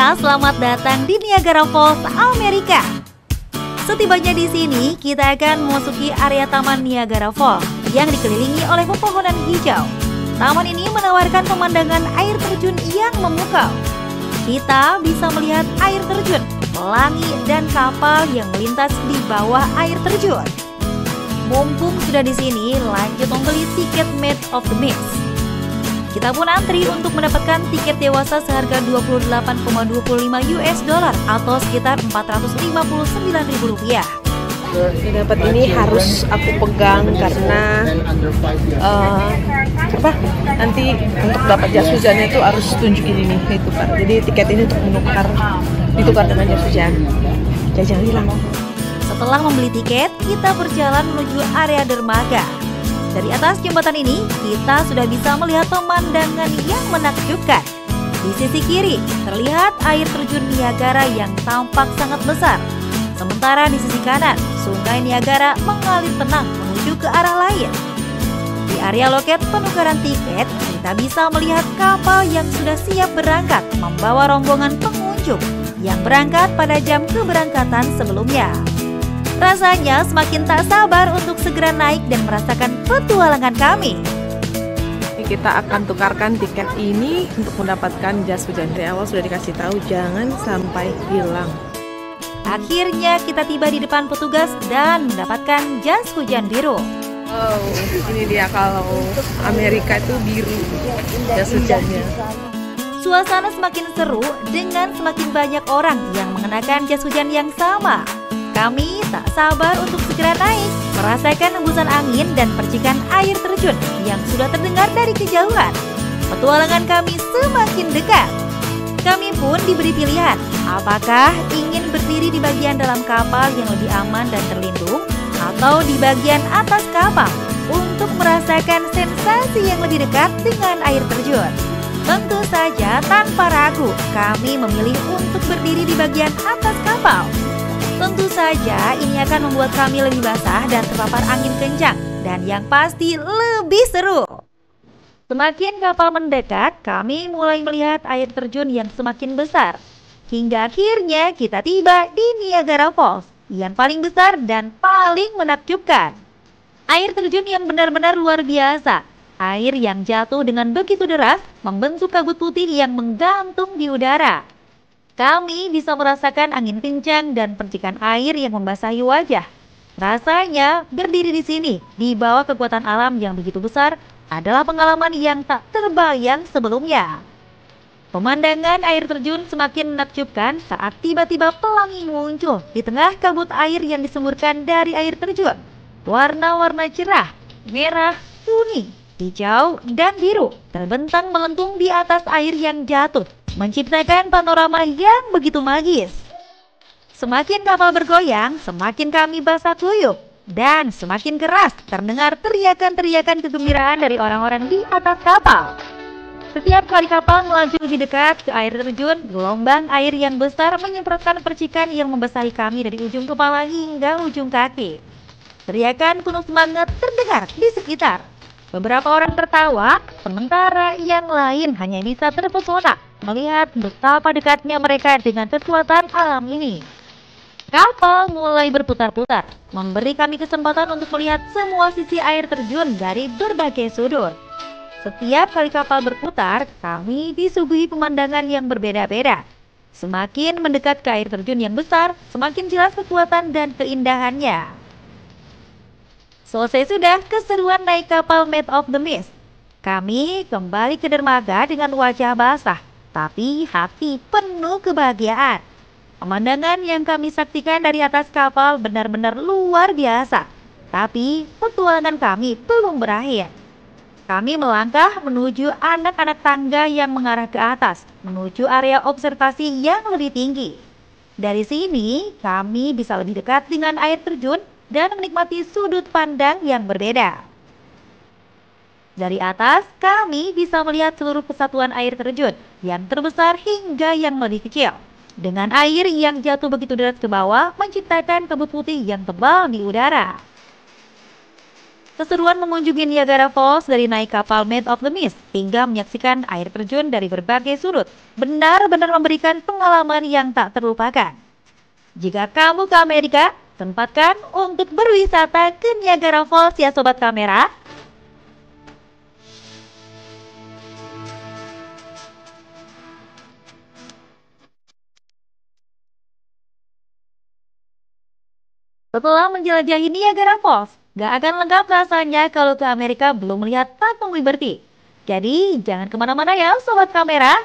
semuanya, selamat datang di Niagara Falls, Amerika. Setibanya di sini, kita akan memasuki area Taman Niagara Falls yang dikelilingi oleh pepohonan hijau. Taman ini menawarkan pemandangan air terjun yang memukau. Kita bisa melihat air terjun, pelangi, dan kapal yang melintas di bawah air terjun. Mumpung sudah di sini, lanjut membeli tiket Made of the Mist. Kita pun antri untuk mendapatkan tiket dewasa seharga 28,25 US dollar atau sekitar Rp459.000. Dapat ini harus aku pegang karena nanti untuk dapat jas hujannya itu harus tunjukin ini itu kan. Jadi tiket ini untuk ditukar dengan jas hujan. Jangan hilang. Setelah membeli tiket, kita berjalan menuju area dermaga. Dari atas jembatan ini, kita sudah bisa melihat pemandangan yang menakjubkan. Di sisi kiri, terlihat air terjun Niagara yang tampak sangat besar. Sementara di sisi kanan, sungai Niagara mengalir tenang menuju ke arah lain. Di area loket penukaran tiket, kita bisa melihat kapal yang sudah siap berangkat membawa rombongan pengunjung yang berangkat pada jam keberangkatan sebelumnya. Rasanya semakin tak sabar untuk segera naik dan merasakan petualangan kami. Kita akan tukarkan tiket ini untuk mendapatkan jas hujan. Dari awal sudah dikasih tahu jangan sampai hilang. Akhirnya kita tiba di depan petugas dan mendapatkan jas hujan biru. Oh, ini dia kalau Amerika itu biru jas hujannya. Suasana semakin seru dengan semakin banyak orang yang mengenakan jas hujan yang sama. Kami tak sabar untuk segera naik, merasakan hembusan angin dan percikan air terjun yang sudah terdengar dari kejauhan. Petualangan kami semakin dekat. Kami pun diberi pilihan, apakah ingin berdiri di bagian dalam kapal yang lebih aman dan terlindung, atau di bagian atas kapal untuk merasakan sensasi yang lebih dekat dengan air terjun. Tentu saja tanpa ragu, kami memilih untuk berdiri di bagian atas kapal. Tentu saja ini akan membuat kami lebih basah dan terpapar angin kencang, dan yang pasti lebih seru. Semakin kapal mendekat, kami mulai melihat air terjun yang semakin besar. Hingga akhirnya kita tiba di Niagara Falls, yang paling besar dan paling menakjubkan. Air terjun yang benar-benar luar biasa. Air yang jatuh dengan begitu deras, membentuk kabut putih yang menggantung di udara. Kami bisa merasakan angin kencang dan percikan air yang membasahi wajah. Rasanya berdiri di sini, di bawah kekuatan alam yang begitu besar, adalah pengalaman yang tak terbayang sebelumnya. Pemandangan air terjun semakin menakjubkan saat tiba-tiba pelangi muncul di tengah kabut air yang disemburkan dari air terjun. Warna-warna cerah, merah, kuning, hijau, dan biru terbentang melengkung di atas air yang jatuh, menciptakan panorama yang begitu magis. Semakin kapal bergoyang, semakin kami basah kuyup, dan semakin keras terdengar teriakan-teriakan kegembiraan dari orang-orang di atas kapal. Setiap kali kapal melaju lebih dekat ke air terjun, gelombang air yang besar menyemprotkan percikan yang membasahi kami dari ujung kepala hingga ujung kaki. Teriakan penuh semangat terdengar di sekitar. Beberapa orang tertawa, sementara yang lain hanya bisa terpesona melihat betapa dekatnya mereka dengan kekuatan alam ini. Kapal mulai berputar-putar, memberi kami kesempatan untuk melihat semua sisi air terjun dari berbagai sudut. Setiap kali kapal berputar, kami disuguhi pemandangan yang berbeda-beda. Semakin mendekat ke air terjun yang besar, semakin jelas kekuatan dan keindahannya. Selesai sudah keseruan naik kapal Made of the Mist. Kami kembali ke dermaga dengan wajah basah, tapi hati penuh kebahagiaan. Pemandangan yang kami saksikan dari atas kapal benar-benar luar biasa. Tapi petualangan kami belum berakhir. Kami melangkah menuju anak-anak tangga yang mengarah ke atas, menuju area observasi yang lebih tinggi. Dari sini, kami bisa lebih dekat dengan air terjun dan menikmati sudut pandang yang berbeda. Dari atas, kami bisa melihat seluruh kesatuan air terjun, yang terbesar hingga yang lebih kecil. Dengan air yang jatuh begitu deras ke bawah, menciptakan kabut putih yang tebal di udara. Keseruan mengunjungi Niagara Falls dari naik kapal Made of the Mist hingga menyaksikan air terjun dari berbagai sudut benar-benar memberikan pengalaman yang tak terlupakan. Jika kamu ke Amerika, sempatkan untuk berwisata ke Niagara Falls ya Sobat Kamera. Setelah menjelajahi Niagara Falls, gak akan lengkap rasanya kalau ke Amerika belum melihat Patung Liberty. Jadi jangan kemana-mana ya Sobat Kamera.